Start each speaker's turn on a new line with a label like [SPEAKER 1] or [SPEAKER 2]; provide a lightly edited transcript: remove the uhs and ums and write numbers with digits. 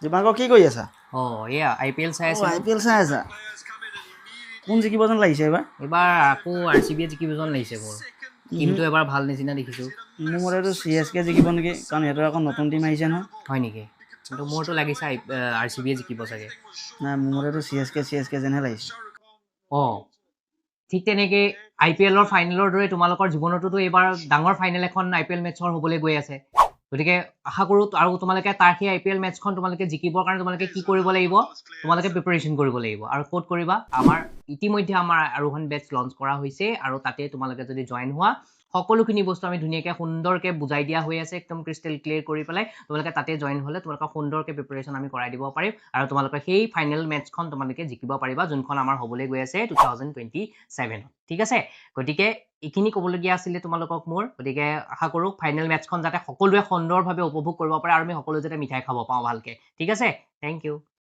[SPEAKER 1] দিবাংকৰ কি কৰি আছা?
[SPEAKER 2] এয়া IPL চাই আছিলো।
[SPEAKER 1] IPL চাই আছা? কোন জিকিব যেন লাগিছে এইবাৰ?
[SPEAKER 2] এবাৰ আকৌ RCB জিকিব যেন লাগিছে মোৰ। টিমটো এবাৰ ভাল নিচিনা দেখিছোঁ।
[SPEAKER 1] মোৰ মতেতো CSK জিকিব নেকি, কাৰণ সিহঁতৰ আকৌ নতুন টিম আহিছে নহয়।
[SPEAKER 2] হয় নেকি? কিন্তু মোৰতো লাগিছে RCB জিকিব চাগে।
[SPEAKER 1] নাই, মোৰ মতেতো CSK যেনহে লাগিছে।
[SPEAKER 2] ঠিক তেনেকৈ IPLৰ ফাইনেলৰ দৰে তোমালোকৰ জীৱনতোতো এইবাৰ ডাঙৰ ফাইনেল এখন IPL মেটছৰ হ'বলৈ গৈ আছে। গতিকে আশা কৰোঁ আৰু তোমালোকে তাৰ সেই IPL মেটছখন তোমালোকে জিকিবৰ কাৰণে তোমালোকে কি কৰিব লাগিব? তোমালোকে প্ৰিপাৰেশ্যন কৰিব লাগিব। আৰু ক'ত কৰিবা? আমাৰ ইতিমধ্যে আমাৰ আৰোহণ বেটছ লঞ্চ কৰা হৈছে আৰু তাতে তোমালোকে যদি জইন হোৱা সকলোখিনি বস্তু আমি ধুনীয়াকৈ সুন্দৰকৈ বুজাই দিয়া হৈ আছে, একদম ক্ৰিষ্টেল ক্লিয়াৰ কৰি পেলাই তোমালোকে তাতে জইন হ'লে তোমালোকক সুন্দৰকৈ প্ৰিপাৰেশ্যন আমি কৰাই দিব পাৰিম আৰু তোমালোকে সেই ফাইনেল মেটছখন তোমালোকে জিকিব পাৰিবা, যোনখন আমাৰ হ'বলৈ গৈ আছে 2027। ঠিক আছে? গতিকে এইখিনি ক'বলগীয়া আছিলে তোমালোকক মোৰ। গতিকে আশা কৰোঁ ফাইনেল মেটছখন যাতে সকলোৱে সুন্দৰভাৱে উপভোগ কৰিব পাৰে আৰু আমি সকলোৱে যাতে মিঠাই খাব পাওঁ ভালকৈ। ঠিক আছে? Thank U.